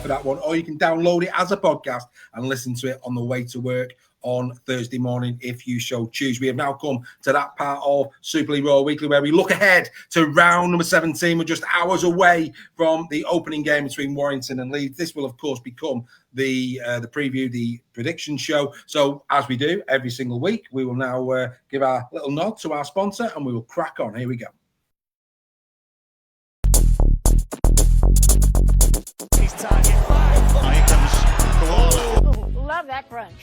for that one, or you can download it as a podcast and listen to it on the way to work on Thursday morning if you so choose. We have now come to that part of Super League Raw Weekly where we look ahead to round number 17. We're just hours away from the opening game between Warrington and Leeds. This will, of course, become the preview, the prediction show. So as we do every single week, we will now give our little nod to our sponsor and we will crack on. Here we go. He's target 5. Here comes the wall. Love that crunch.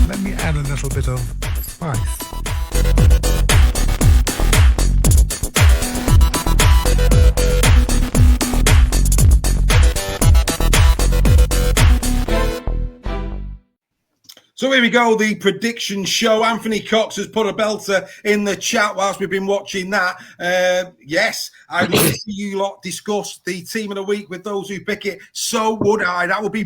Let me add a little bit of spice. So here we go, the prediction show. Anthony Cox has put a belter in the chat whilst we've been watching that. Yes, I'd love to see you lot discuss the team of the week with those who pick it. So would I. That would be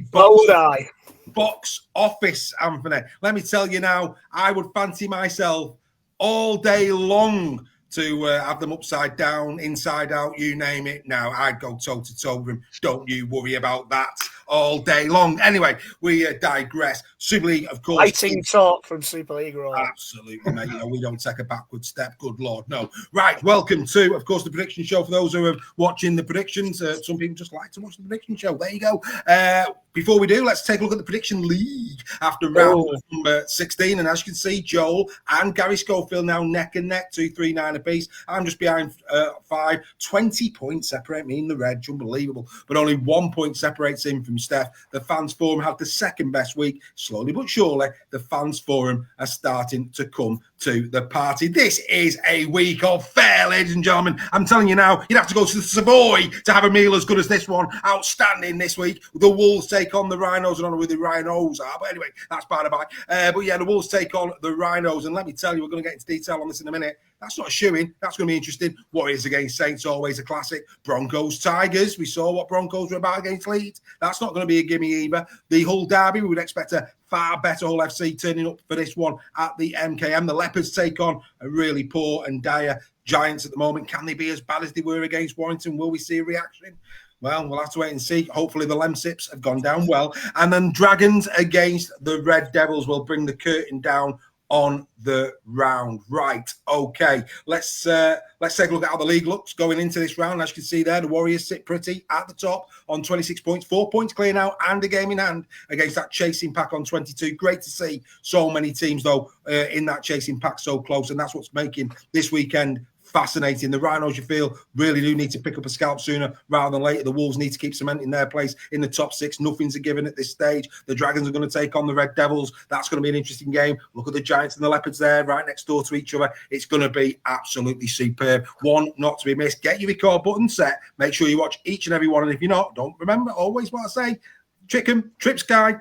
box office, Anthony. Let me tell you now, I would fancy myself all day long to have them upside down, inside out, you name it. Now, I'd go toe-to-toe with him. Don't you worry about that all day long. Anyway, we digress. Super League, of course. Lighting talk from Super League Raw. Absolutely, mate. You know, we don't take a backward step. Good Lord, no. Right, welcome to, of course, the prediction show. For those who are watching the predictions, some people just like to watch the prediction show. There you go. Before we do, let's take a look at the prediction league after round number 16. And as you can see, Joel and Gary Schofield now neck and neck, 2-3-9 apiece. I'm just behind 5. 20 points separate me in the red. Unbelievable. But only 1 point separates him from Steph. The Fans Forum had the second best week. Slowly but surely, the Fans Forum are starting to come to the party. This is a week of fare, ladies and gentlemen. I'm telling you now, you'd have to go to the Savoy to have a meal as good as this one. Outstanding this week. The Wolves take on the Rhinos. I don't know who the Rhinos are, but anyway, that's by the by. But yeah, the Wolves take on the Rhinos. And let me tell you, we're going to get into detail on this in a minute. That's not a shoo-in. That's going to be interesting. Warriors against Saints, always a classic. Broncos, Tigers. We saw what Broncos were about against Leeds. That's not going to be a gimme either. The Hull Derby, we would expect a far better Hull FC turning up for this one at the MKM. The Leopards take on a really poor and dire Giants at the moment. Can they be as bad as they were against Warrington? Will we see a reaction? Well, we'll have to wait and see. Hopefully the Lemsips have gone down well. And then Dragons against the Red Devils will bring the curtain down on the round. Right, okay. Let's take a look at how the league looks going into this round. As you can see there, the Warriors sit pretty at the top on 26 points, 4 points clear now, and a game in hand against that chasing pack on 22. Great to see so many teams, though, in that chasing pack so close, and that's what's making this weekend fascinating. The Rhinos, you feel, really do need to pick up a scalp sooner rather than later. The Wolves need to keep cementing their place in the top 6. Nothing's a given at this stage. The Dragons are going to take on the Red Devils. That's going to be an interesting game. Look at the Giants and the Leopards there, right next door to each other. It's going to be absolutely superb. One not to be missed. Get your record button set. Make sure you watch each and every one. And if you're not, don't remember always what I say. Trick 'em, Trip Sky.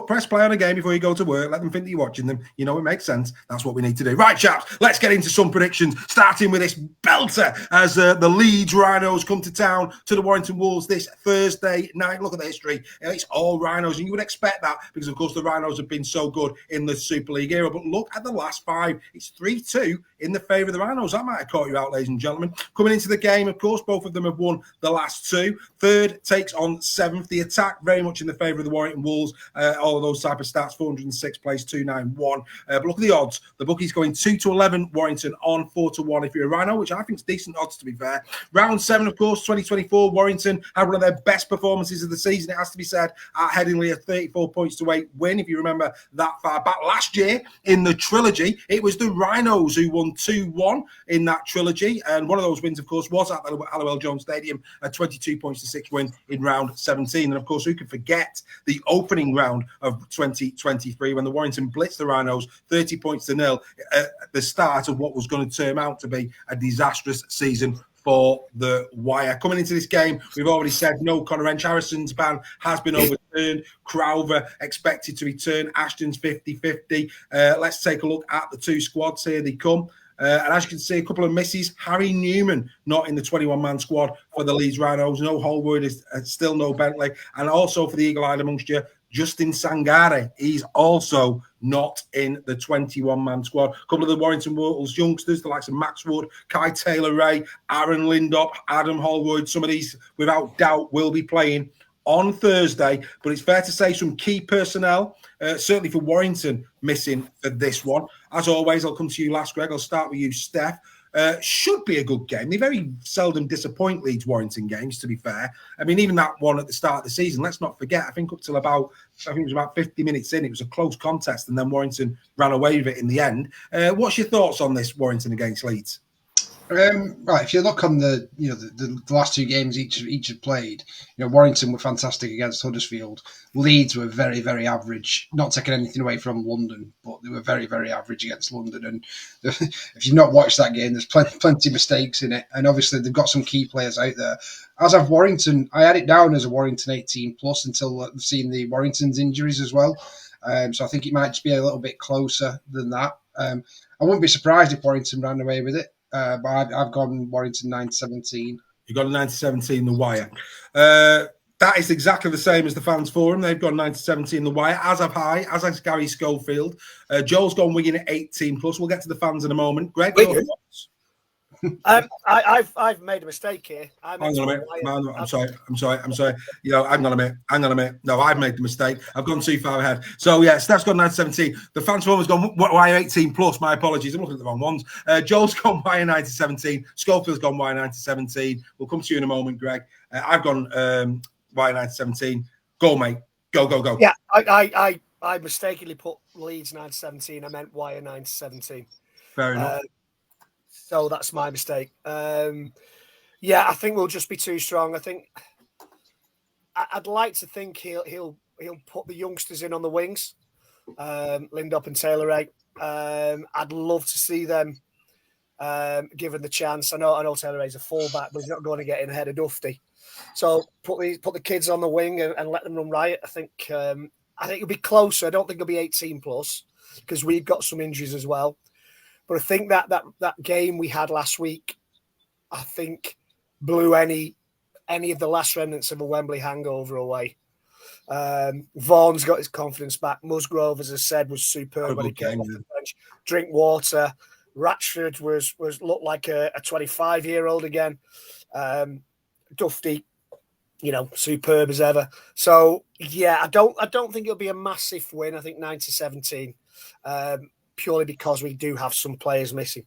Press play on a game before you go to work. Let them think that you're watching them. You know, it makes sense. That's what we need to do. Right, chaps, let's get into some predictions, starting with this belter as the Leeds Rhinos come to town to the Warrington Wolves this Thursday night. Look at the history. It's all Rhinos, and you would expect that because, of course, the Rhinos have been so good in the Super League era. But look at the last 5. It's 3-2 in the favour of the Rhinos. That might have caught you out, ladies and gentlemen. Coming into the game, of course, both of them have won the last 2. Third takes on 7th. The attack very much in the favour of the Warrington Wolves. All of those type of stats, 406 plays, 291. But look at the odds. The bookie's going 2-11 Warrington on 4-1 if you're a Rhino, which I think is decent odds, to be fair. Round 7, of course, 2024. Warrington had one of their best performances of the season, it has to be said, at Headingley, a 34 points to 8 win. If you remember that far back last year in the trilogy, it was the Rhinos who won 2-1 in that trilogy. And one of those wins, of course, was at the Hallowell Jones Stadium, a 22 points to 6 win in round 17. And of course, who could forget the opening round of 2023 when the Warrington blitzed the Rhinos 30 points to 0 at the start of what was going to turn out to be a disastrous season for the Wire. Coming into this game, we've already said no Conor Wrench. Harrison's ban has been overturned. Crowther expected to return. Ashton's 50-50. Let's take a look at the 2 squads. Here they come. And as you can see, a couple of misses. Harry Newman not in the 21-man squad for the Leeds Rhinos. No Holwood, is still no Bentley. And also for the Eagle-Eyed amongst you, Justin Sangare, he's also not in the 21-man squad. A couple of the Warrington Wolves youngsters, the likes of Max Wood, Kai Taylor-Ray, Aaron Lindop, Adam Holwood, some of these, without doubt, will be playing on Thursday. But it's fair to say some key personnel, certainly for Warrington, missing for this one. As always, I'll come to you last, Greg. I'll start with you, Steph. Should be a good game. They very seldom disappoint Leeds Warrington games, to be fair. I mean, even that one at the start of the season, let's not forget, I think it was about 50 minutes in, it was a close contest, and then Warrington ran away with it in the end. What's your thoughts on this Warrington against Leeds? Right, if you look on the last two games each have played, Warrington were fantastic against Huddersfield. Leeds were very, very average. Not taking anything away from London, but they were very, very average against London. And if you've not watched that game, there's plenty of mistakes in it. And obviously they've got some key players out there. As of Warrington, I had it down as a Warrington 18 plus until I've seen the Warrington's injuries as well. So I think it might just be a little bit closer than that. I wouldn't be surprised if Warrington ran away with it. But I've gone Warrington 9-17. You've got a 9-17 the wire. That is exactly the same as the Fans Forum. They've got 9-17 the wire, as has Gary Schofield. Joel's gone Wigan at 18 plus. We'll get to the fans in a moment. Greg, I've made a mistake here. Hang on a minute. I'm sorry. Hang on a minute. No, I've made the mistake. I've gone too far ahead. So, yeah, Steph's gone 9-17. The Fans Forum has gone wire 18 plus. My apologies. I'm looking at the wrong ones. Joel's gone wire 9-17. Schofield's gone wire 9-17. We'll come to you in a moment, Greg. I've gone wire 9-17. Go, mate. Go. Yeah, I mistakenly put Leeds 9-17. I meant wire 9-17. Fair enough. So that's my mistake. I think we'll just be too strong. I think I'd like to think he'll put the youngsters in on the wings, Lindop and Taylor-Ray. I'd love to see them given the chance. I know Taylor-Ray's a fullback, but he's not going to get in ahead of Dufty. So put the kids on the wing and let them run riot. I think it'll be closer. I don't think it'll be 18 plus because we've got some injuries as well. But I think that game we had last week, I think blew any of the last remnants of a Wembley hangover away. Vaughan's got his confidence back. Musgrove, as I said, was superb when he came off the bench. Drinkwater, Ratchford looked like a 25-year-old again. Dufty, superb as ever. So yeah, I don't think it'll be a massive win. I think 9-17. Purely because we do have some players missing.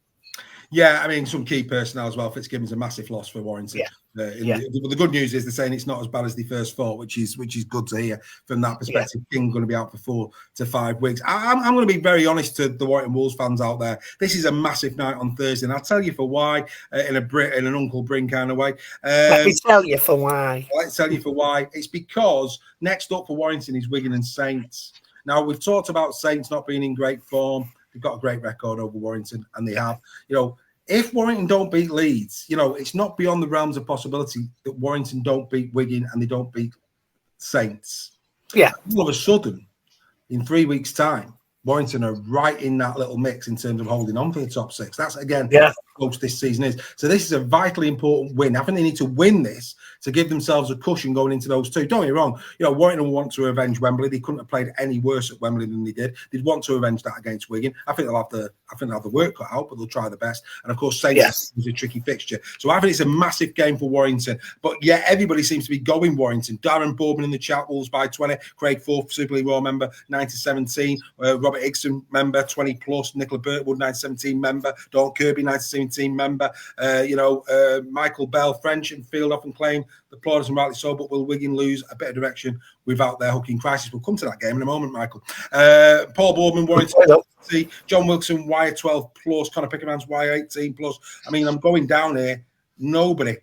Yeah, I mean, some key personnel as well. Fitzgibbon's a massive loss for Warrington. The good news is they're saying it's not as bad as they first thought, which is good to hear from that perspective. King's going to be out for 4 to 5 weeks. I'm going to be very honest to the Warrington Wolves fans out there. This is a massive night on Thursday, and I'll tell you for why in an Uncle Bryn kind of way. Let me tell you for why. It's because next up for Warrington is Wigan and Saints. Now, we've talked about Saints not being in great form. They've got a great record over Warrington, and they have. If Warrington don't beat Leeds, it's not beyond the realms of possibility that Warrington don't beat Wigan and they don't beat Saints. Yeah. All of a sudden, in 3 weeks' time, Warrington are right in that little mix in terms of holding on for the top 6. That's, again, how close this season is. So this is a vitally important win. I think they need to win this to give themselves a cushion going into those two. Don't get me wrong. Warrington will want to avenge Wembley. They couldn't have played any worse at Wembley than they did. They'd want to avenge that against Wigan. I think they'll have the work cut out, but they'll try the best. And, of course, Saints is a tricky fixture. So I think it's a massive game for Warrington. But, yeah, everybody seems to be going Warrington. Darren Boardman in the chat, Wolves by 20. Craig Forth, Super League Royal member, 9-17. Robert Higson, member, 20 plus. Nicola Birkwood, 9-17 member. Dawn Kirby, 9-17 member. Michael Bell, French and field often claim the plaudits and rightly so, but will Wigan lose a bit of direction without their hooking crisis? We'll come to that game in a moment, Michael. Paul Boardman, Warrington, John Wilson, wire 12 plus. Conor Pickerman's wire 18 plus. I mean, I'm going down here. Nobody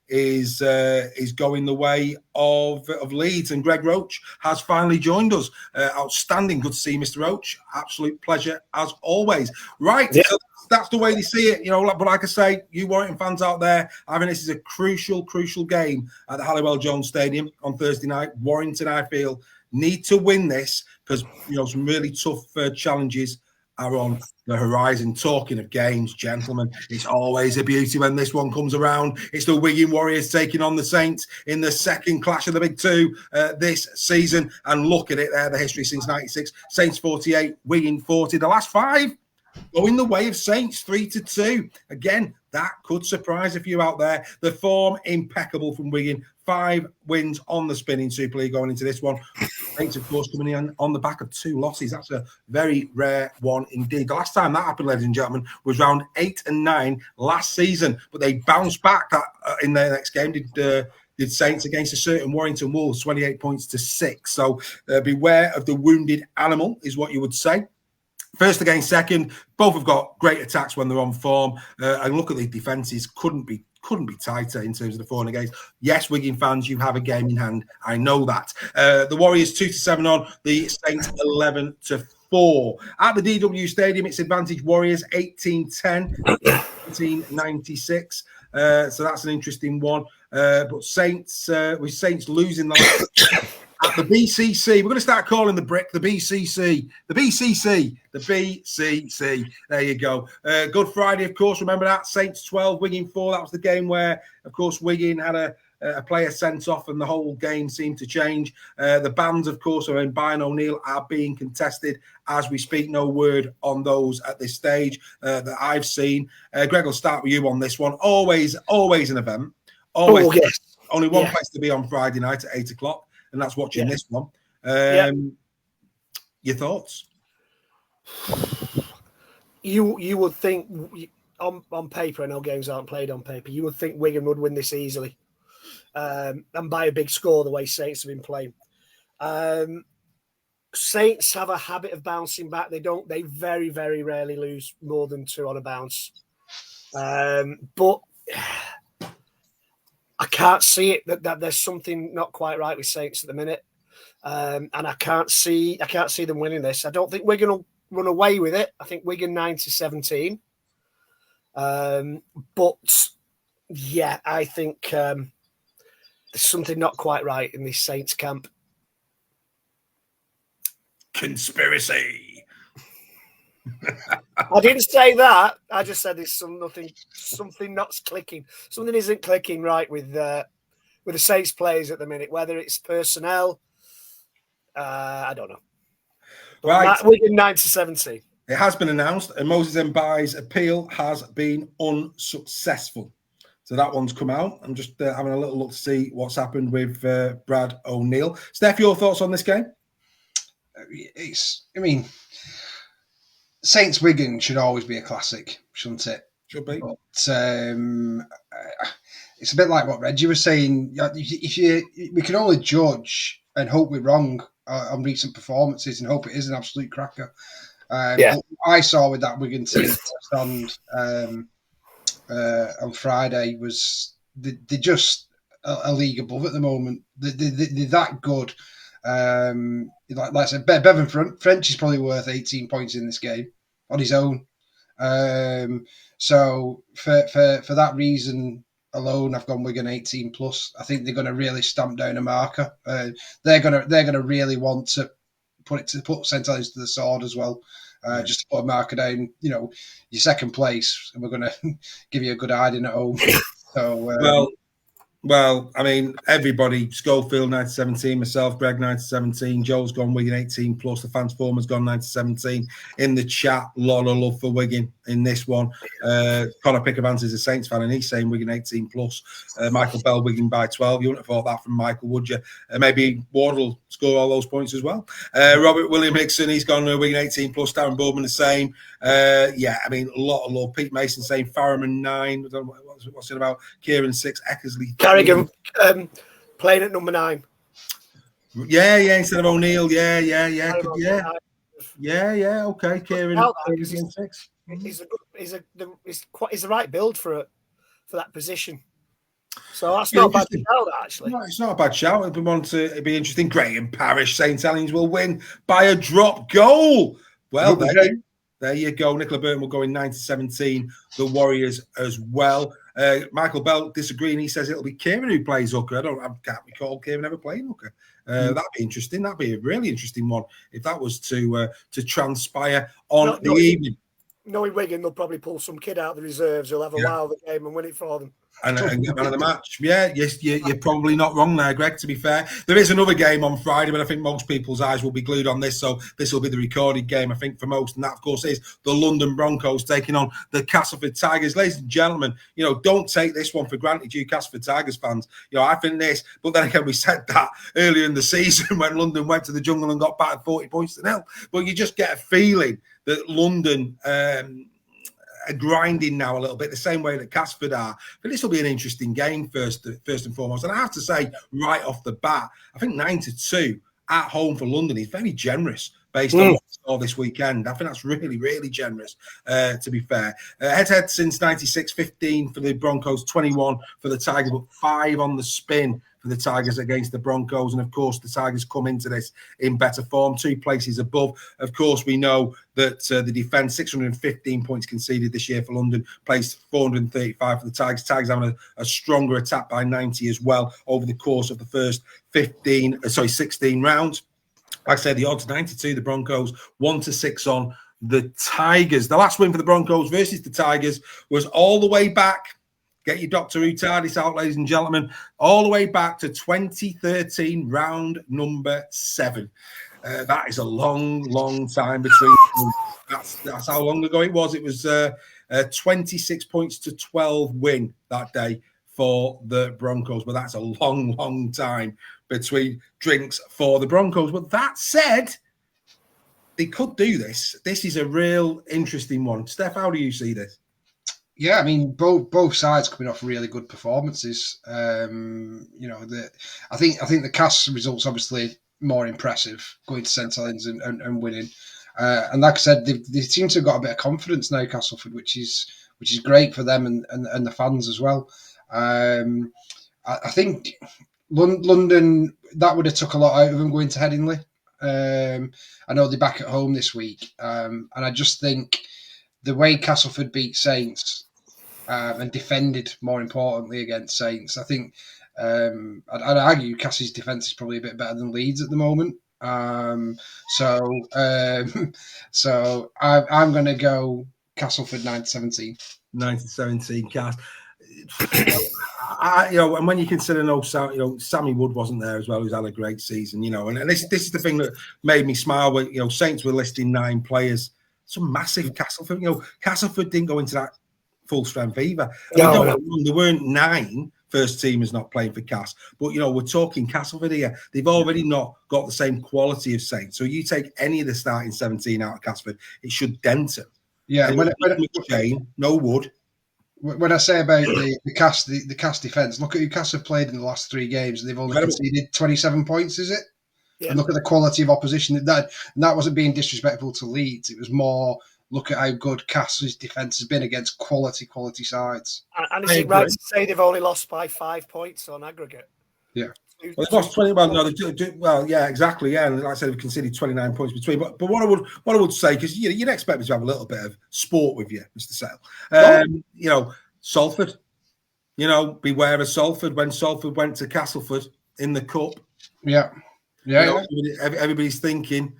is going the way of Leeds, and Greg Roach has finally joined us. Outstanding. Good to see you, Mr. Roach. Absolute pleasure as always. Right. Yeah. So that's the way they see it, but like I say, you Warrington fans out there, I mean, this is a crucial game at the Halliwell Jones Stadium on Thursday night. Warrington, I feel, need to win this because, some really tough challenges are on the horizon. Talking of games, gentlemen, it's always a beauty when this one comes around. It's the Wigan Warriors taking on the Saints in the second clash of the Big Two this season. And look at it there, the history since 96. Saints 48, Wigan 40. The last 5 going the way of Saints, 3-2. Again, that could surprise a few out there. The form impeccable from Wigan. 5 wins on the spinning Super League going into this one. Saints, of course, coming in on the back of 2 losses. That's a very rare one indeed. The last time that happened, ladies and gentlemen, was round 8 and 9 last season. But they bounced back in their next game. Did Saints against a certain Warrington Wolves, 28 points to 6. So beware of the wounded animal, is what you would say. First against second, both have got great attacks when they're on form. And look at the defences, couldn't be tighter in terms of the for and against. Yes, Wigan fans, you have a game in hand. I know that. The Warriors 2-7 on, the Saints 11-4. At the DW Stadium, it's advantage Warriors 18-10, 17-96. So that's an interesting one. But Saints, with Saints losing the at the BCC, we're going to start calling the brick the BCC. The BCC. The BCC. There you go. Good Friday, of course. Remember that? Saints 12, Wigan 4. That was the game where, of course, Wigan had a player sent off and the whole game seemed to change. The bans, of course, of Byron O'Neill are being contested as we speak. No word on those at this stage that I've seen. Greg, I'll start with you on this one. Always an event. Always. Oh, yes. Only one place to be on Friday night at 8 o'clock. And that's watching this one. Your thoughts? You would think on paper, I know games aren't played on paper, you would think Wigan would win this easily. And by a big score, the way Saints have been playing. Saints have a habit of bouncing back. They very, very rarely lose more than 2 on a bounce. But I can't see it that there's something not quite right with Saints at the minute, and I can't see them winning this. I don't think Wigan will run away with it. I think Wigan 9-17, but yeah, I think there's something not quite right in this Saints camp. Conspiracy. I didn't say that. I just said there's something not clicking. Something isn't clicking right with the Saints players at the minute. Whether it's personnel, I don't know. But right, Wigan 9-17. It has been announced, and Moses Mbai's appeal has been unsuccessful. So that one's come out. I'm just having a little look to see what's happened with Brad O'Neill. Steph, your thoughts on this game? Saints Wigan should always be a classic, shouldn't it? Should be. But it's a bit like what Reggie was saying. We can only judge and hope we're wrong on recent performances and hope it is an absolute cracker. What I saw with that Wigan team on Friday was they're just a league above at the moment. They're that good. Like I said, Bevan French is probably worth 18 points in this game on his own. So for that reason alone, I've gone Wigan 18 plus. I think they're going to really stamp down a marker. They're going to really want to put St Helens to the sword as well. Just to put a marker down, your second place, and we're going to give you a good hiding at home. So Well, I mean, everybody, Schofield 9-17, myself, Greg 9-17, Joel's gone Wigan 18 plus, the fans forum has gone 9-17. In the chat, a lot of love for Wigan in this one. Connor Pickavans is a Saints fan and he's saying Wigan 18 plus. Michael Bell, Wigan by 12. You wouldn't have thought that from Michael, would you? Maybe Ward will score all those points as well. Robert William Hickson, he's gone Wigan 18 plus. Darren Bowman the same. A lot of love. Pete Mason saying Farriman 9. I don't know what's it about? Kieran 6, Eckersley. Carrigan playing at number 9. Yeah, instead of O'Neill. Okay, Kieran 6. He's the right build for that position. So that's not a bad shout, actually. No, it's not a bad shout. It'd be interesting. Graham Parrish, St Helens will win by a drop goal. Well, there you go. Nicola Burton will go in 9-17. The Warriors as well. Michael Bell disagreeing. He says it'll be Kieran who plays hooker. I can't recall Kieran ever playing hooker. That'd be interesting. That'd be a really interesting one if that was to transpire on the evening. Knowing Wigan, they'll probably pull some kid out of the reserves who'll have a wow of the game and win it for them. And get man of the match. Yeah, yes, you're probably not wrong there, Greg, to be fair. There is another game on Friday, but I think most people's eyes will be glued on this, so this will be the recorded game, I think, for most. And that, of course, is the London Broncos taking on the Castleford Tigers. Ladies and gentlemen, don't take this one for granted, you Castleford Tigers fans. I think this, but then again, we said that earlier in the season when London went to the jungle and got battered 40 points to nil. But you just get a feeling that London are grinding now a little bit, the same way that Castleford are. But this will be an interesting game first and foremost. And I have to say, right off the bat, I think 9-2 at home for London is very generous based on what we saw this weekend. I think that's really, really generous, to be fair. Head-to-head since 96, 15 for the Broncos, 21 for the Tigers, but 5 on the spin for the Tigers against the Broncos. And, of course, the Tigers come into this in better form, 2 places above. Of course, we know that the defence, 615 points conceded this year for London, placed 435 for the Tigers. Tigers having a stronger attack by 90 as well over the course of the first 16 rounds. Like I said, the odds 92, the Broncos, 1-6 on the Tigers. The last win for the Broncos versus the Tigers was all the way back. Get your Doctor Who TARDIS out, ladies and gentlemen. All the way back to 2013, round number 7. That is a long, long time between. That's how long ago it was. It was 26 points to 12 win that day for the Broncos. But that's a long, long time between drinks for the Broncos. But that said, they could do this. This is a real interesting one. Steph, how do you see this? Yeah, I mean, both sides coming off really good performances. I think the Cass results obviously more impressive, going to St Helens and winning. And like I said, they seem to have got a bit of confidence now, Castleford, which is great for them and the fans as well. I think London, that would have took a lot out of them going to Headingley. I know they're back at home this week, and I just think the way Castleford beat Saints and defended, more importantly, against Saints, I think I'd argue Cassie's defence is probably a bit better than Leeds at the moment. So I'm going to go Castleford 9-17. 9-17, Cass. And when you consider Sammy Wood wasn't there as well, who's had a great season, and this is the thing that made me smile. When Saints were listing 9 players, some massive Castleford. Castleford didn't go into that full strength either. No. There weren't 9 first teamers not playing for Cass, but we're talking Castleford here. They've already not got the same quality of Saints. So you take any of the starting 17 out of Castleford, it should dent them. Yeah, no Wood. When I say about the Cass defence, look at who Cass have played in the last 3 games, and they've only conceded 27 points. Is it? Yeah. And look at the quality of opposition. That wasn't being disrespectful to Leeds. It was more, look at how good Cass's defence has been against quality sides. And is it right to say they've only lost by 5 points on aggregate? Yeah. Well, they've lost 20. Well, yeah, exactly. Yeah, and like I said, they've conceded 29 points between. But what I would say, because you'd expect me to have a little bit of sport with you, Mr. Sale. Salford. Beware of Salford when Salford went to Castleford in the cup. Yeah. Everybody's thinking,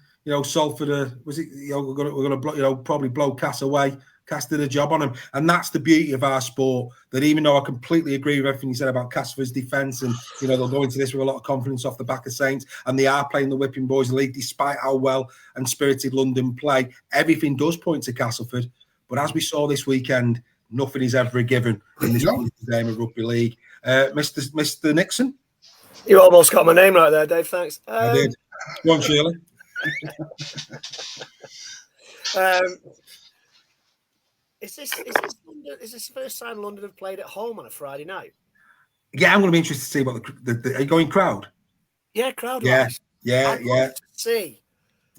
Salford. We're going to probably blow Cass away. Cass did a job on him, and that's the beauty of our sport. That even though I completely agree with everything you said about Castleford's defence, and they'll go into this with a lot of confidence off the back of Saints, and they are playing the Whipping Boys League despite how well and spirited London play. Everything does point to Castleford, but as we saw this weekend, nothing is ever a given in this game of rugby league. Mr. Nixon, you almost got my name right there, Dave. Thanks. I did. Go on, Shirley. Is this the first time London have played at home on a Friday night? Yeah, I'm going to be interested to see what are you going crowd? Yeah, crowd. Yeah. I'd love to see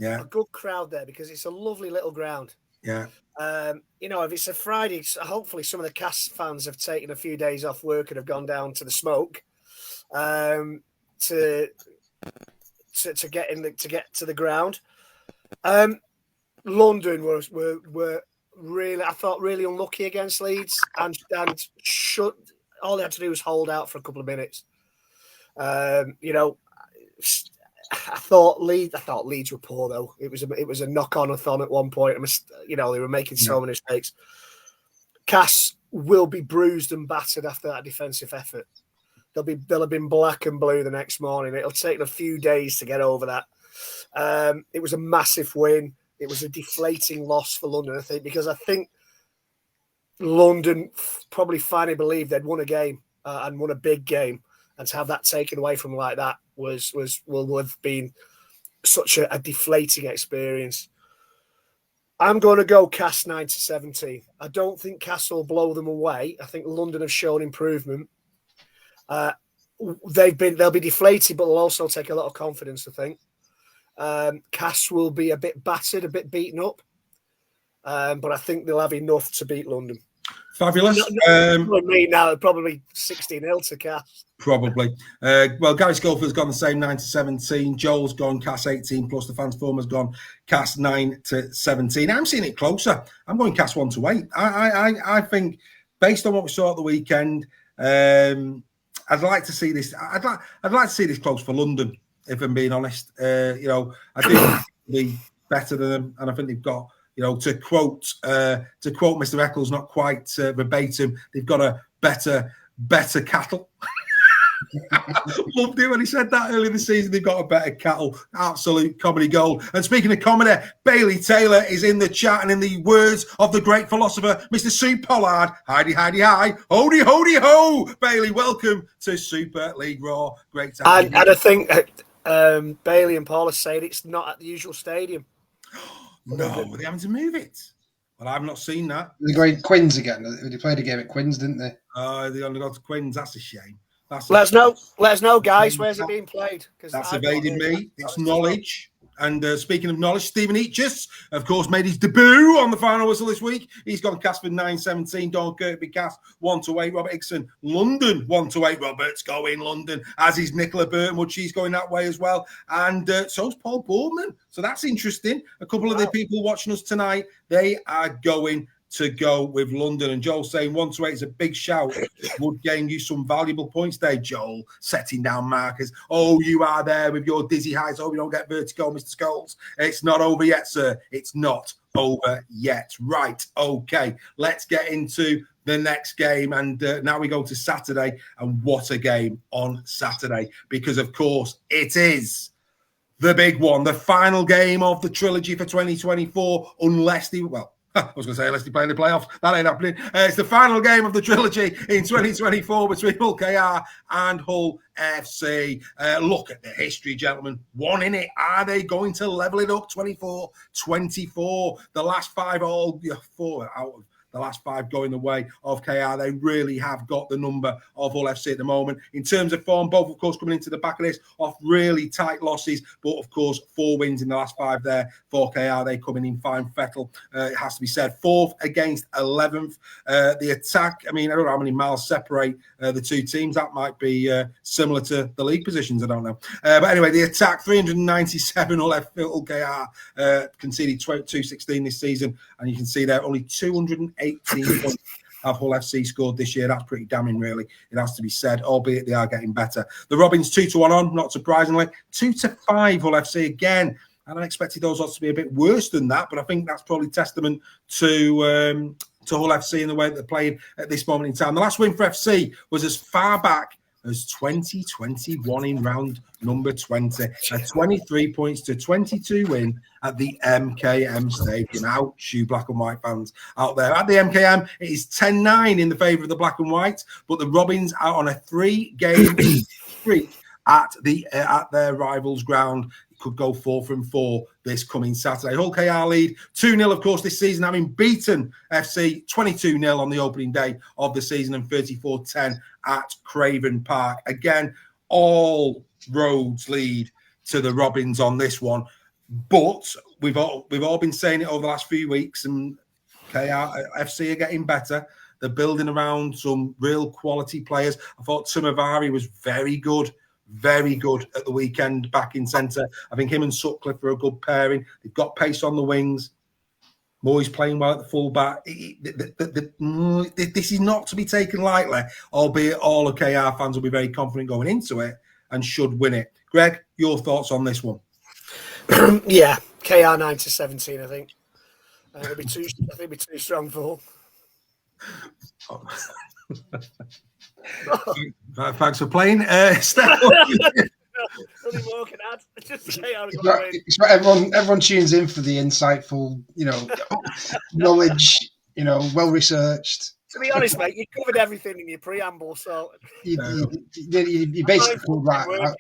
a good crowd there because it's a lovely little ground. Yeah. If it's a Friday, hopefully some of the Cass fans have taken a few days off work and have gone down to the Smoke to get to the ground. London were I thought really unlucky against Leeds, and all they had to do was hold out for a couple of minutes. You know, I thought Leeds were poor though. It was a knock-on-a-thon at one point. You know, they were making so many mistakes. Cass will be bruised and battered after that defensive effort. They'll have been black and blue the next morning. It'll take them a few days to get over that. It was a massive win. It was a deflating loss for London, I think, because I think London probably finally believed they'd won a game and won a big game, and to have that taken away from them like that will have been such a deflating experience. I'm going to go Cass 9-17. I don't think Cass will blow them away. I think London have shown improvement. They'll be deflated, but they'll also take a lot of confidence, I think. Cass will be a bit battered, a bit beaten up, but I think they'll have enough to beat London. Fabulous. Probably 16-0 to Cass. Probably. Well, Gary Schofields gone the same 9-17. Joel's gone Cass 18 plus. The fans forum has gone Cass 9-17. I'm seeing it closer. I'm going Cass 1-8. I think based on what we saw at the weekend, I'd like to see this. I'd like to see this close for London. If I'm being honest, you know, I do think they'll be better than them, and I think they've got, you know, to quote Mr. Eccles, not quite verbatim, they've got a better cattle. Loved it when he said that earlier this season. They've got a better cattle. Absolute comedy gold. And speaking of comedy, Bailey Taylor is in the chat, and in the words of the great philosopher, Mr. Sue Pollard, hidey, hidey, hi, hody, hody, ho. Bailey, welcome to Super League Raw. Great to have you. And I think Bailey and Paul are saying it's not at the usual stadium. No, they're having to move it. Well, I've not seen that. They're going Quins again. They played a game at Quins, didn't they? They only got to Quins. That's a shame. Let us know, guys. Where's it being played? That's evading me. It's knowledge. And speaking of knowledge, Stephen Eachus, of course, made his debut on the final whistle this week. He's gone Castleford 9-17. Don Kirkby Cass 1-8. Robert Hickson, London 1-8. Robert's going London, as is Nicola Burtonwood. She's going that way as well. And so's Paul Boardman. So that's interesting. A couple of the people watching us tonight, they are going to go with London. And Joel saying 1-8 is a big shout. Would gain you some valuable points there, Joel. Setting down markers. Oh, you are there with your dizzy heights. Oh, you don't get vertigo, Mr. Scholes. It's not over yet, sir. It's not over yet. Right. Okay. Let's get into the next game. And now we go to Saturday. And what a game on Saturday. Because, of course, it is the big one. The final game of the trilogy for 2024. Unless I was going to say, unless they play in the playoffs. That ain't happening. It's the final game of the trilogy in 2024 between Hull KR and Hull FC. Look at the history, gentlemen. One in it. Are they going to level it up? 24-24. The last five, four out of the last five going the way of KR. They really have got the number of Hull FC at the moment. In terms of form, both, of course, coming into the back of this off really tight losses, but, of course, 4 wins in the last 5 there for KR. They coming in fine fettle, it has to be said. 4th against 11th. The attack, I mean, I don't know how many miles separate the two teams. That might be similar to the league positions, I don't know. But anyway, the attack, 397 Hull KR, conceded 216 this season, and you can see there only 218 points have Hull FC scored this year. That's pretty damning, really. It has to be said, albeit they are getting better. The Robins 2-1 on, not surprisingly. 2-5 Hull FC again. And I expected those odds to be a bit worse than that, but I think that's probably testament to Hull FC in the way that they're playing at this moment in time. The last win for FC was as far back as 2021 in round number 20. A 23 points to 22 win at the MKM Stadium. Ouch, you black and white fans out there. At the MKM, it is 10-9 in the favour of the black and white, but the Robins are on a 3-game streak at their rivals' ground. Could go 4 from 4 this coming Saturday. Hull KR lead 2-0, of course, this season, having beaten FC 22-0 on the opening day of the season and 34-10 at Craven Park. Again, all roads lead to the Robins on this one. But we've all been saying it over the last few weeks, and FC are getting better. They're building around some real quality players. I thought Tumavari was very good at the weekend back in centre. I think him and Sutcliffe are a good pairing. They've got pace on the wings. Moyes playing well at the fullback. This is not to be taken lightly, albeit all of KR fans will be very confident going into it and should win it. Greg, your thoughts on this one? Yeah, KR 9-17, I think. It'll be too strong for Hull. Thanks for playing. Steph. It's what everyone tunes in for the insightful, knowledge, well researched. To be honest, mate, you covered everything in your preamble, so you basically right.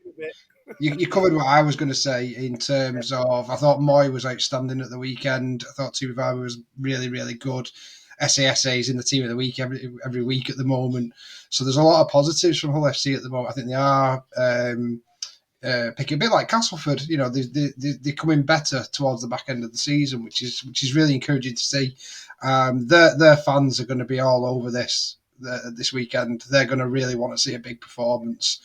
You covered what I was going to say in terms of I thought Moy was outstanding at the weekend. I thought Tuvivava was really, really good. SASA is in the team of the week every week at the moment. So there's a lot of positives from Hull FC at the moment. I think they are picking a bit like Castleford. They're coming better towards the back end of the season, which is really encouraging to see. Their fans are going to be all over this weekend. They're going to really want to see a big performance.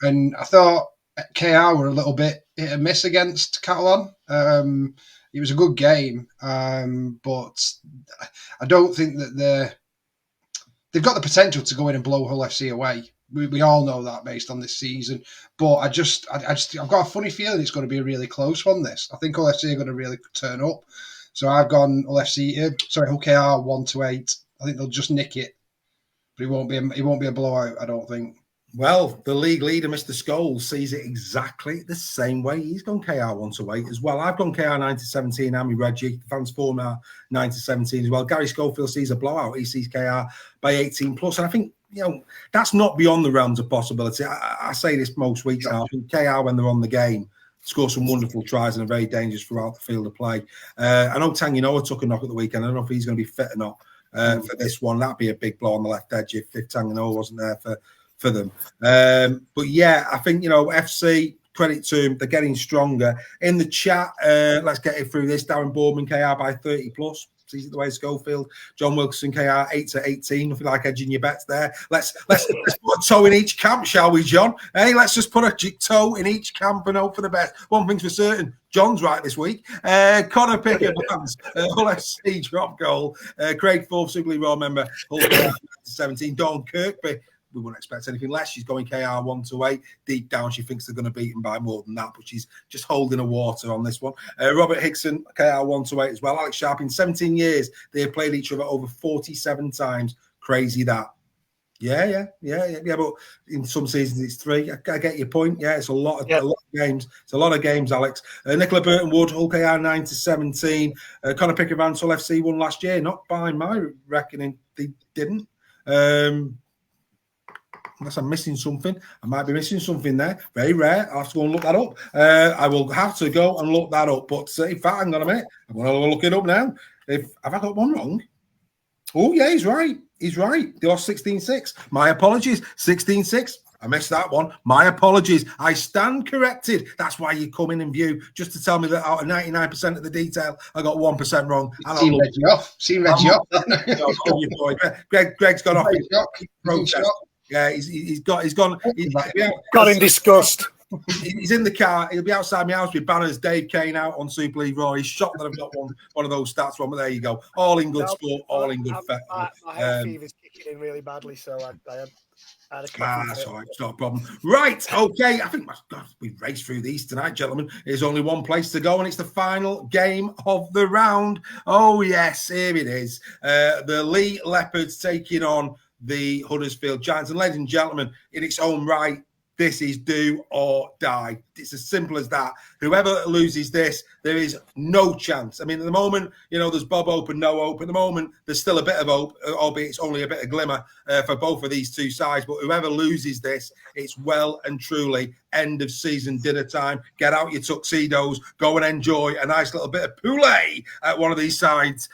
And I thought KR were a little bit hit and miss against Catalan. It was a good game, but I don't think that they've got the potential to go in and blow Hull FC away. We all know that based on this season, but I've got a funny feeling it's going to be a really close one. This I think Hull FC are going to really turn up. So I've gone Hull KR 1-8. I think they'll just nick it, but it won't be a blowout. I don't think. Well, the league leader, Mr. Scholes, sees it exactly the same way. He's gone KR 1-8 as well. I've gone KR 9-17. Amy Reggie, the fans for now 9-17 as well. Gary Schofield sees a blowout. He sees KR by 18 plus, and I think that's not beyond the realms of possibility. I say this most weeks now. I think KR, when they're on the game, score some wonderful tries and are very dangerous throughout the field of play. I know Tanginoa took a knock at the weekend. I don't know if he's going to be fit or not for this one. That'd be a big blow on the left edge if Tanginoa wasn't there for them. But yeah, I think, FC, credit to them, they're getting stronger. In the chat, let's get it through this. Darren Boardman, KR by 30 plus. Sees it the way Schofield. John Wilkinson, KR 8-18. Nothing like edging your bets there. Let's put a toe in each camp, shall we, John? Hey, let's just put a toe in each camp and hope for the best. One thing's for certain, John's right this week. Connor Pickett, Hull FC drop goal. Craig Forth, Super League Royal member, Hull 17. Dawn Kirkby. We wouldn't expect anything less. She's going KR 1-8. Deep down, she thinks they're going to beat them by more than that, but she's just holding her water on this one. Robert Hickson, KR 1-8 as well. Alex Sharp, in 17 years, they have played each other over 47 times. Crazy that. Yeah. But in some seasons it's 3. I get your point. Yeah, it's a lot of games. It's a lot of games, Alex. Nicola Burton Wood, Hull KR 9-17. Conor Pickett Vance, Hull FC won last year. Not by my reckoning, they didn't. Unless I'm missing something. I might be missing something there. Very rare. I'll have to go and look that up. I will have to go and look that up. But in fact, hang on a minute. I'm going to look it up now. Have I got one wrong? Oh, yeah, he's right. He's right. They lost 16-6. My apologies. 16-6. I missed that one. My apologies. I stand corrected. That's why you come in and view, just to tell me that out of 99% of the detail, I got 1% wrong. Seen Reggie off. Greg's gone off. Protest. Yeah, he's gone. Got in disgust. He's in the car. He'll be outside my house with banners. Dave Kane out on Super League Raw. He's shocked that I've got one of those stats wrong. But there you go. All in good sport. All in good effect. My health fever's kicking in really badly, so I had a that's all right. It's not a problem. Right. Okay. I think we raced through these tonight, gentlemen. There's only one place to go, and it's the final game of the round. Oh yes, here it is. The Leigh Leopards taking on the Huddersfield Giants. And ladies and gentlemen, in its own right, this is do or die. It's as simple as that. Whoever loses this, there is no chance. I mean, at the moment, there's Bob hope and no hope. At the moment, there's still a bit of hope, albeit it's only a bit of glimmer for both of these two sides. But whoever loses this, it's well and truly end of season dinner time. Get out your tuxedos, go and enjoy a nice little bit of poulet at one of these sides.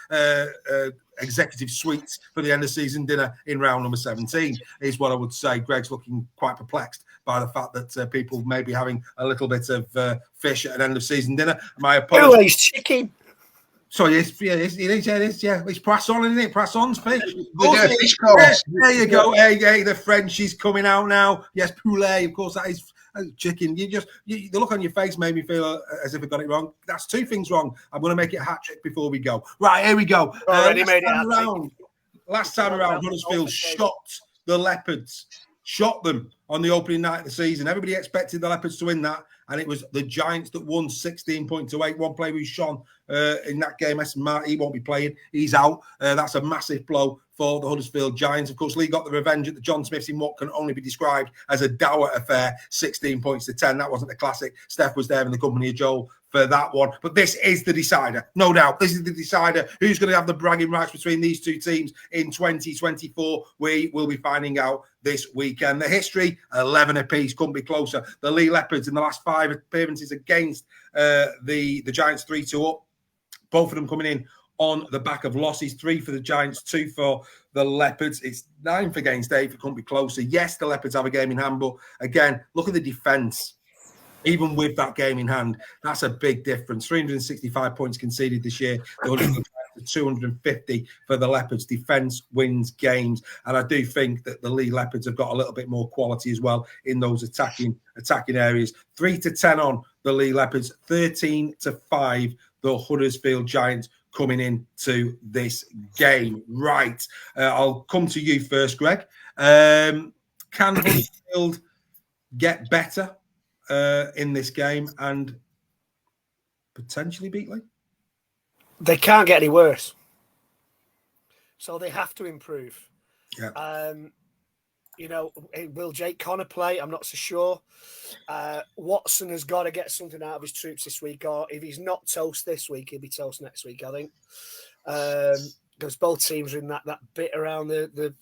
Executive suites for the end of season dinner in round number 17 is what I would say. Greg's looking quite perplexed by the fact that people may be having a little bit of fish at an end of season dinner. My apologies. Chicken. Sorry, it is. It's Poisson, isn't it? Poisson's fish. Fish course. There you go. Hey, the French is coming out now. Yes, poulet. Of course, that is Chicken. The look on your face made me feel as if I got it wrong. That's two things wrong. I'm going to make it a hat trick before we go. Right, here we go. Already made it a hat trick. Last time around, Huddersfield shot the Leopards. Shot them on the opening night of the season. Everybody expected the Leopards to win that, and it was the Giants that won 16 points to 8. One player who's shone in that game, he won't be playing. He's out. That's a massive blow for the Huddersfield Giants. Of course, Leigh got the revenge at the John Smiths in what can only be described as a dour affair, 16 points to 10. That wasn't a classic. Steph was there in the company of Joel for that one. But this is the decider, no doubt. This is the decider. Who's going to have the bragging rights between these two teams in 2024? We will be finding out this weekend. The history, 11 apiece, couldn't be closer. The Leigh Leopards in the last 5 appearances against the Giants, 3-2 up. Both of them coming in on the back of losses, 3 for the Giants, 2 for the Leopards. It's 9 against 8. It couldn't be closer. Yes, the Leopards have a game in hand, but again, look at the defence. Even with that game in hand, that's a big difference. 365 points conceded this year. 250 for the Leopards. Defence wins games. And I do think that the Leigh Leopards have got a little bit more quality as well in those attacking areas. 3-10 on the Leigh Leopards. 13-5 the Huddersfield Giants coming into this game. Right. I'll come to you first, Greg. Can Huddersfield get better in this game and potentially beat Leigh? They can't get any worse. So they have to improve. Yeah. Will Jake Connor play? I'm not so sure. Watson has got to get something out of his troops this week, or if he's not toast this week, he'll be toast next week, I think. Because both teams are in that bit around that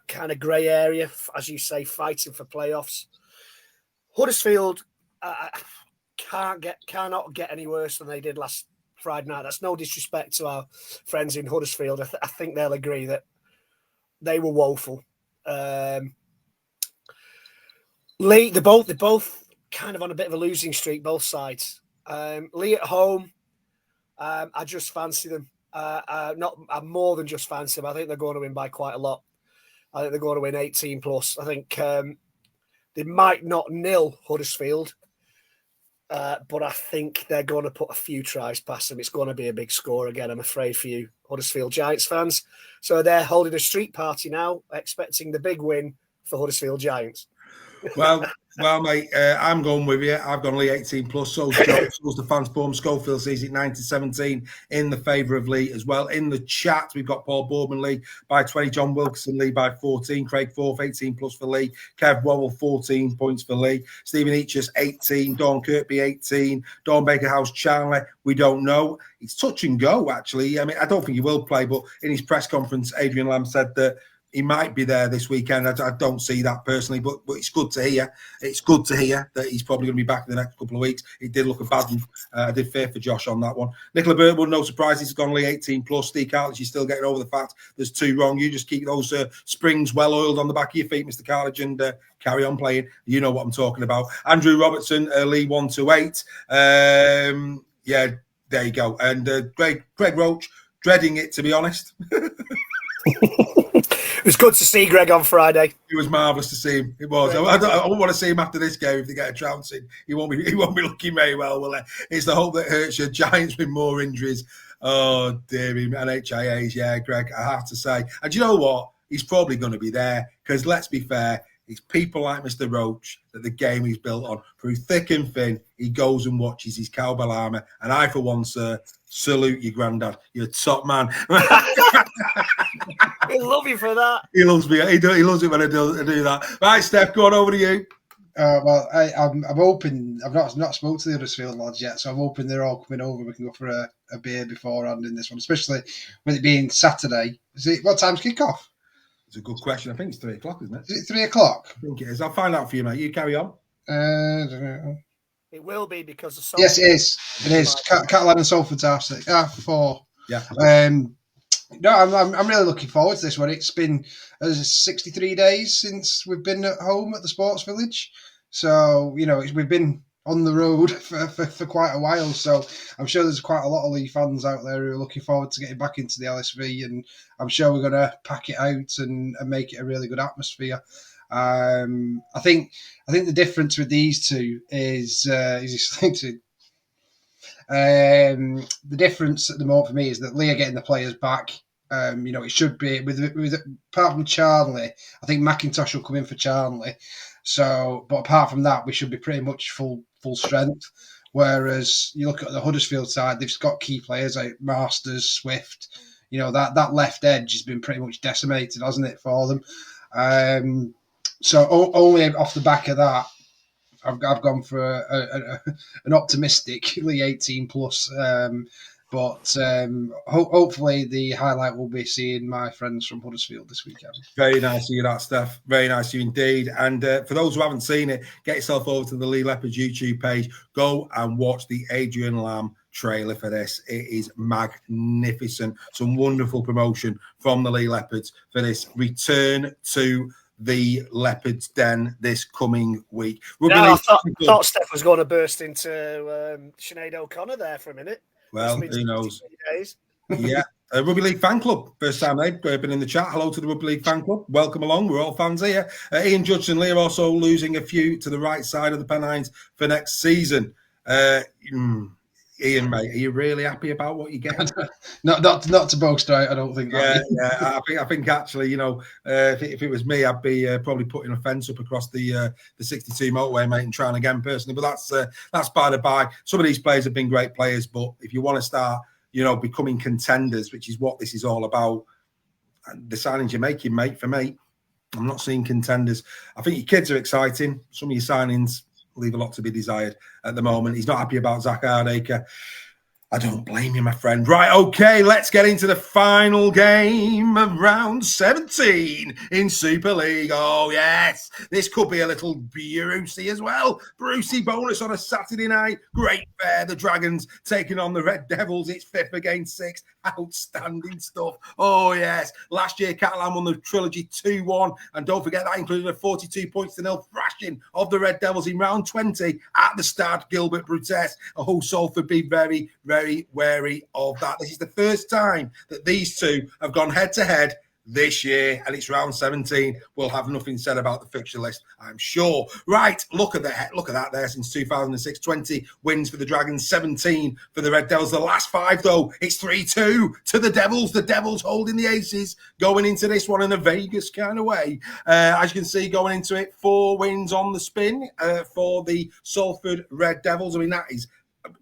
kind of grey area, as you say, fighting for playoffs. Huddersfield cannot get any worse than they did last Friday night. That's no disrespect to our friends in Huddersfield. I think they'll agree that they were woeful. Leigh, they're both kind of on a bit of a losing streak, both sides. Leigh at home, I just fancy them. I more than just fancy them. I think they're going to win by quite a lot. I think they're going to win 18 plus. I think they might not nil Huddersfield, but I think they're going to put a few tries past them. It's going to be a big score again, I'm afraid, for you Huddersfield Giants fans. So they're holding a street party now, expecting the big win for Huddersfield Giants. Well, mate, I'm going with you. I've gone Leigh 18 plus. So's Joe, so's the fans form. Schofield sees it 9-17 in the favour of Leigh as well. In the chat, we've got Paul Boardman Leigh by 20, John Wilkinson Leigh by 14, Craig Forth 18 plus for Leigh, Kev Wowell 14 points for Leigh, Stephen Eachus 18, Dawn Kirkby 18, Dawn Bakerhouse Charlie, we don't know. It's touch and go, actually. I mean, I don't think he will play, but in his press conference, Adrian Lamb said that he might be there this weekend. I don't see that personally, but it's good to hear. It's good to hear that he's probably going to be back in the next couple of weeks. It did look a bad one. I did fear for Josh on that one. Nicola Burwood, no surprise, he's gone Leigh 18 plus. Steve Cartledge, he's still getting over the fact there's 2 wrong. You just keep those springs well oiled on the back of your feet, Mr. Cartledge, and carry on playing. You know what I'm talking about. Andrew Robertson, Leigh 1-8. Yeah, there you go. And Greg Roach, dreading it, to be honest. It was good to see Greg on Friday. It was marvellous to see him. It was. I won't want to see him after this game if they get a trouncing. He won't be looking very well, will he? It's the hope that hurts you. Giants with more injuries. Oh, dear me. And HIAs, yeah, Greg, I have to say. And do you know what? He's probably going to be there because, let's be fair, it's people like Mr. Roach that the game is built on. Through thick and thin, he goes and watches his cowbell armour. And I, for one, sir, salute your granddad. You're a top man. I love you for that. He loves me. He loves it when I do that. Right, Steph, go on over to you. Well, I'm hoping I've not spoken to the Huddersfield lads yet, so I'm hoping they're all coming over. We can go for a beer beforehand in this one, especially with it being Saturday. What time's kick off? It's a good question. I think it's 3 o'clock, isn't it? Is it 3 o'clock? I think it is. I'll find out for you, mate. You carry on. I don't know. It will be because of Salford. Yes, it is. It is. Catalans and Salford's half 4. Yeah. No, I'm really looking forward to this one. It's been 63 days since we've been at home at the Sports Village, so we've been on the road for quite a while. So I'm sure there's quite a lot of Leigh fans out there who are looking forward to getting back into the LSV, and I'm sure we're going to pack it out and make it a really good atmosphere. I think the difference with these two is the difference at the moment for me is that Leigh are getting the players back. It should be with apart from Charlie, I think McIntosh will come in for Charlie. So, but apart from that, we should be pretty much full strength. Whereas you look at the Huddersfield side, they've got key players like Masters, Swift. That left edge has been pretty much decimated, hasn't it, for them? So only off the back of that, I've gone for an optimistic Leigh 18 plus. Hopefully the highlight will be seeing my friends from Huddersfield this weekend. Very nice of you, that Steph. Very nice of you indeed. And for those who haven't seen it, get yourself over to the Leigh Leopards YouTube page. Go and watch the Adrian Lamb trailer for this. It is magnificent. Some wonderful promotion from the Leigh Leopards for this return to the Leopards Den this coming week. I thought Steph was going to burst into Sinead O'Connor there for a minute. Well, who knows? Yeah. Rugby League Fan Club. First time they've been in the chat. Hello to the Rugby League Fan Club. Welcome along. We're all fans here. Ian Judge and Leigh are also losing a few to the right side of the Pennines for next season. Ian, mate, are you really happy about what you're getting? not to boast, I don't think. Yeah. I think actually, if it was me, I'd be probably putting a fence up across the 62 motorway, mate, and trying again personally. But that's by the by. Some of these players have been great players, but if you want to start, becoming contenders, which is what this is all about, the signings you're making, mate, for me, I'm not seeing contenders. I think your kids are exciting. Some of your signings leave a lot to be desired at the moment. He's not happy about Zach Hardacre. I don't blame you, my friend. Right, okay, let's get into the final game of round 17 in Super League. Oh, yes, this could be a little Brucey as well. Brucey bonus on a Saturday night. Great fair. The Dragons taking on the Red Devils. It's 5th against 6th. Outstanding stuff. Oh, yes. Last year, Catalan won the trilogy 2-1. And don't forget, that included a 42-0 thrashing of the Red Devils in round 20 at the Stade Gilbert Brutes. Oh, Salford be very, very wary of that. This is the first time that these two have gone head-to-head this year, and it's round 17. We'll have nothing said about the fixture list, I'm sure. Right, look at that there since 2006. 20 wins for the Dragons, 17 for the Red Devils. The last 5, though, it's 3-2 to the Devils. The Devils holding the aces going into this one in a Vegas kind of way. As you can see, going into it, 4 wins on the spin for the Salford Red Devils. I mean, that is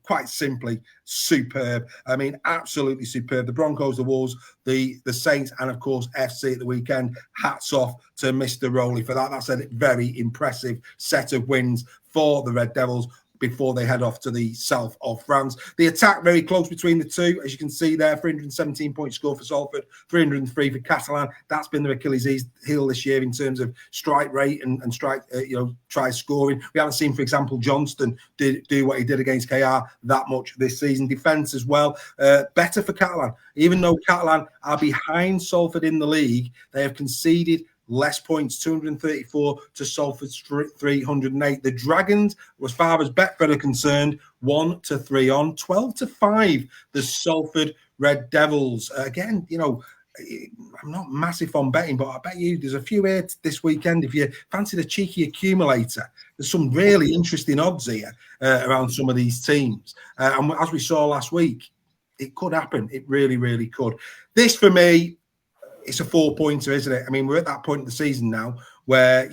quite simply superb. I mean, absolutely superb. The Broncos, the Wolves, the Saints, and of course FC at the weekend. Hats off to Mr. Rowley for that. That's a very impressive set of wins for the Red Devils before they head off to the south of France. The attack very close between the two, as you can see there. 317 point score for Salford, 303 for Catalan. That's been their Achilles heel this year in terms of strike rate and strike, try scoring. We haven't seen, for example, Johnston do what he did against KR that much this season. Defence as well, better for Catalan. Even though Catalan are behind Salford in the league, they have conceded less points, 234 to Salford's 308. The Dragons, as far as Betfred are concerned, 1-3 on, 12-5. The Salford Red Devils. Again, I'm not massive on betting, but I bet you there's a few here this weekend. If you fancy the cheeky accumulator, there's some really interesting odds here around some of these teams. And as we saw last week, it could happen. It really, really could. This, for me, it's a 4-pointer, isn't it? I mean, we're at that point in the season now where,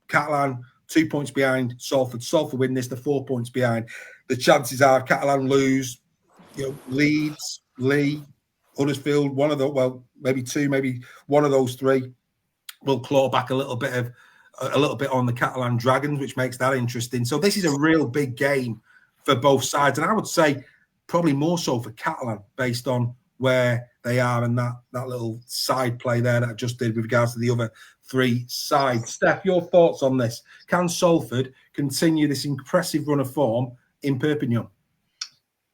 Catalan 2 points behind Salford. Salford win this, the 4 points behind. The chances are Catalan lose, Leeds, Leigh, Huddersfield, maybe 2, maybe one of those 3 will claw back a little bit on the Catalan Dragons, which makes that interesting. So this is a real big game for both sides. And I would say probably more so for Catalan based on where they are and that little side play there that I just did with regards to the other 3 sides. Steph, your thoughts on this? Can Salford continue this impressive run of form in Perpignan?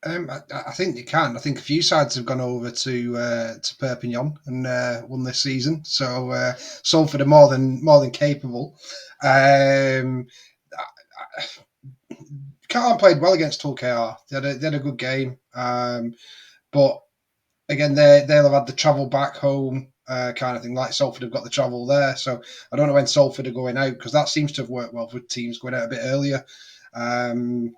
I think they can. I think a few sides have gone over to Perpignan and won this season. So Salford are more than capable. Catalan played well against Hull KR. They had a good game, but again, they'll have had the travel back home. kind of thing. Like Salford have got the travel there, so I don't know when Salford are going out, because that seems to have worked well for teams going out a bit earlier. And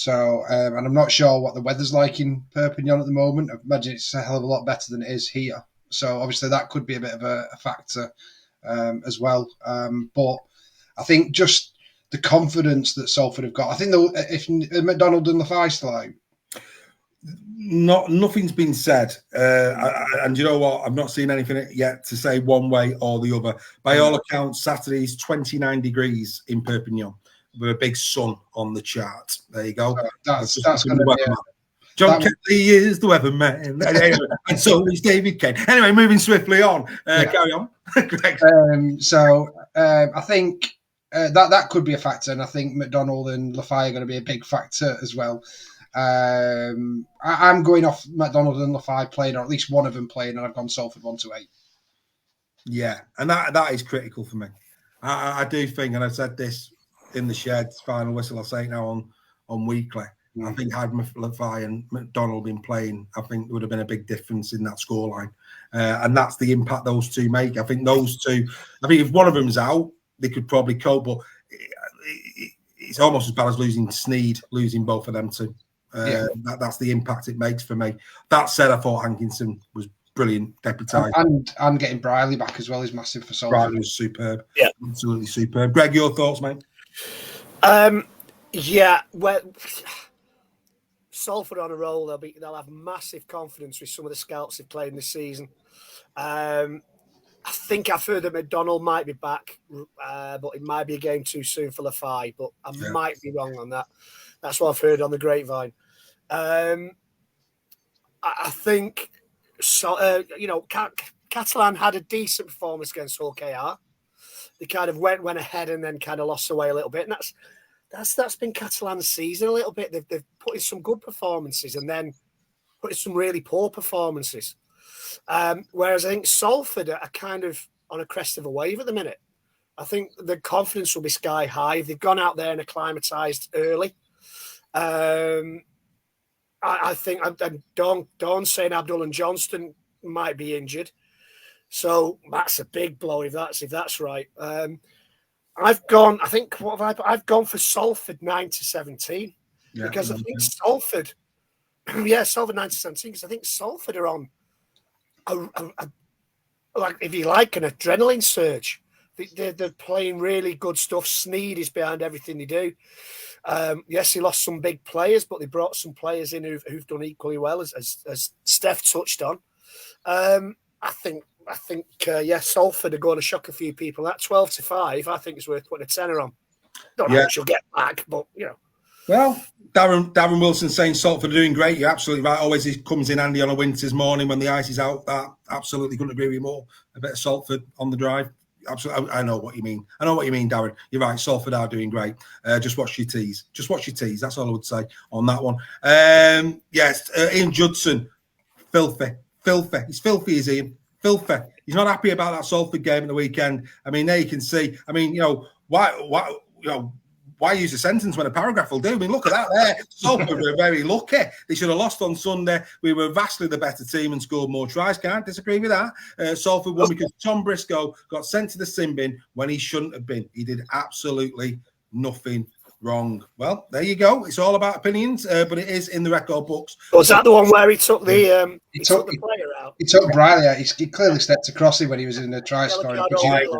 I'm not sure what the weather's like in Perpignan at the moment. I imagine it's a hell of a lot better than it is here. So obviously that could be a bit of a factor as well. But I think just the confidence that Salford have got. I think if McDonald and Leigh still out. Nothing's been said, and you know what? I've not seen anything yet to say one way or the other. By all accounts, Saturday's 29 degrees in Perpignan with a big sun on the chart. There you go. That's going to be. John Kelly is the weatherman, and so is David Kane. Anyway, moving swiftly on. Carry on. I think that could be a factor, and I think McDonald and Leigh are going to be a big factor as well. I'm going off McDonald and Leigh playing, or at least one of them playing, and I've gone Salford 1-8. Yeah, and that is critical for me. I do think, and I've said this in the shed, final whistle, I'll say it now on weekly. I think had Leigh and McDonald been playing, I think there would have been a big difference in that scoreline. And that's the impact those two make. I think those two, if one of them's out, they could probably cope, but it's almost as bad as losing Sneed, losing both of them two. That's the impact it makes for me. That said, I thought Hankinson was brilliant, deputised. And getting Briley back as well is massive for Salford. Briley was superb. Yeah. Absolutely superb. Greg, your thoughts, mate? Salford on a roll. They'll have massive confidence with some of the scouts they've played in this season. I think I've heard that McDonald might be back, but it might be a game too soon for Leigh. But I might be wrong on that. That's what I've heard on the grapevine. I think Catalan had a decent performance against Hull KR. They kind of went ahead and then kind of lost away a little bit, and that's been Catalan's season a little bit. They've put in some good performances and then put in some really poor performances. Whereas I think Salford are kind of on a crest of a wave at the minute. I think the confidence will be sky high. They've gone out there and acclimatised early. I think Dawn saying Abdul and Johnston might be injured, so that's a big blow if that's right. I've gone for Salford 9-17 because I think Salford, Salford 9-17 because I think Salford are on like, if you like, an adrenaline surge. They're playing really good stuff. Sneed is behind everything they do. Yes, he lost some big players, but they brought some players in who've done equally well, as Steph touched on. I think Salford are going to shock a few people. That 12-5, I think, is worth putting a tenner on. Don't know if she'll get back, but Well, Darren Wilson saying Salford are doing great. You're absolutely right. Always it comes in handy on a winter's morning when the ice is out. That absolutely couldn't agree with you more. A bit of Salford on the drive. Absolutely, I know what you mean. Darren. You're right. Salford are doing great. Just watch your tees. That's all I would say on that one. Ian Judson, filthy. He's filthy, is Ian? Filthy. He's not happy about that Salford game at the weekend. There you can see. Why use a sentence when a paragraph will do? Look at that there. Salford were very lucky. They should have lost on Sunday. We were vastly the better team and scored more tries. Can't disagree with that. Salford won because Tom Briscoe got sent to the sin bin when he shouldn't have been. He did absolutely nothing wrong. Well, there you go. It's all about opinions, but it is in the record books. Was that the one where he took the player out? He took Briley out. He clearly stepped across him when he was in the try scoring.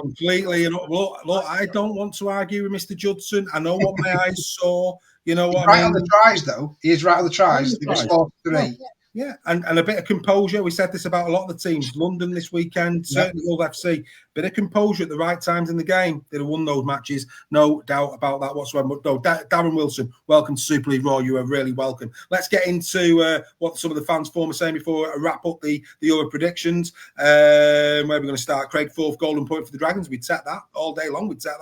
Completely. Look, I don't want to argue with Mr. Judson. I know what my eyes saw. You know what I mean? On the tries, though. He is right on the tries. He was 4-3. Yeah, and a bit of composure. We said this about a lot of the teams. London this weekend, certainly Hull FC. Bit of composure at the right times in the game. They'd have won those matches. No doubt about that whatsoever. But no, Darren Wilson, welcome to Super League Raw. You are really welcome. Let's get into what some of the fans form are saying before I wrap up the Euro predictions. Where we're going to start. Craig, 4th golden point for the Dragons. We'd set that all day long. We'd set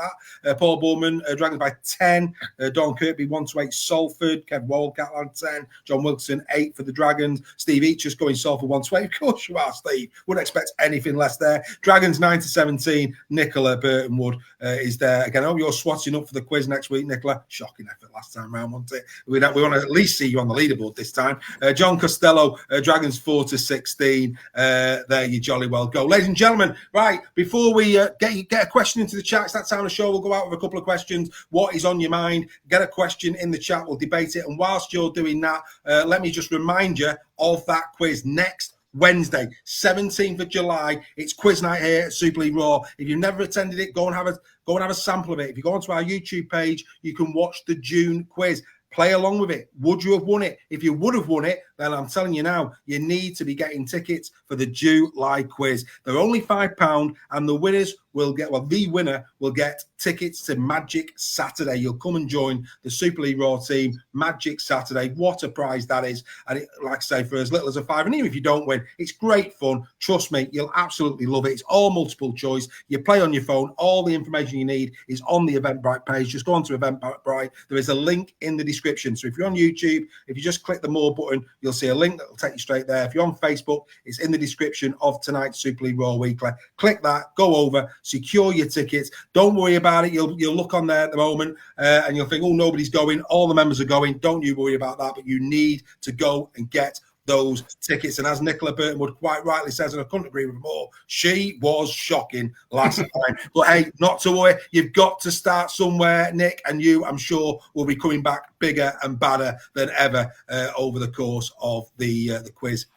that. Paul Bullman, Dragons by 10. Don Kirkby, 1-8 Salford. Kev Wall, Catalan 10. John Wilson, 8 for the Dragons. Steve Each just going Salford 1-8. Of course you are, Steve. Wouldn't expect anything less there. Dragons 9-7. 17. Nicola Burtonwood is there again. Oh, you're swatting up for the quiz next week, Nicola. Shocking effort last time round, wasn't it? We want to at least see you on the leaderboard this time. John Costello, Dragons 4-16. There you jolly well go. Ladies and gentlemen, right, before we get a question into the chat, it's that time of the show. We'll go out with a couple of questions. What is on your mind? Get a question in the chat. We'll debate it. And whilst you're doing that, let me just remind you of that quiz next Wednesday, 17th of July. It's quiz night here at Super League Raw. If you've never attended it, go and have a sample of it. If you go onto our YouTube page, you can watch the June quiz. Play along with it. Would you have won it? If you would have won it, then I'm telling you now, you need to be getting tickets for the July quiz. They're only £5, and the winners will get, the winner will get tickets to Magic Saturday. You'll come and join the Super League Raw team, Magic Saturday. What a prize that is. And like I say, for as little as a £5, and even if you don't win, it's great fun. Trust me, you'll absolutely love it. It's all multiple choice. You play on your phone. All the information you need is on the Eventbrite page. Just go on to Eventbrite. There is a link in the description. So if you're on YouTube, if you just click the More button, you'll see a link that will take you straight there. If you're on Facebook, it's in the description of tonight's Super League Raw Weekly. Click that, go over, secure your tickets. Don't worry about it. You'll look on there at the moment and you'll think, oh, nobody's going. All the members are going. Don't you worry about that. But you need to go and get those tickets. And as Nicola Burtonwood quite rightly says, and I couldn't agree with more, she was shocking last time. But hey, not to worry, you've got to start somewhere, Nick, and you, I'm sure, will be coming back bigger and badder than ever over the course of the quiz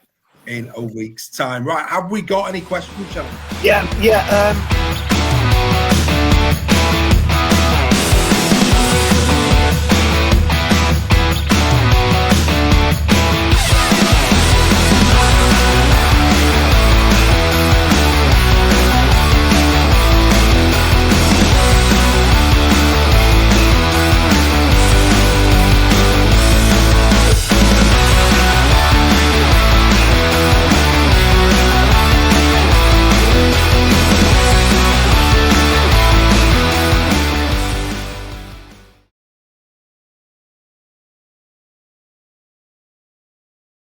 in a week's time. Right, have we got any questions, Shelley? Yeah.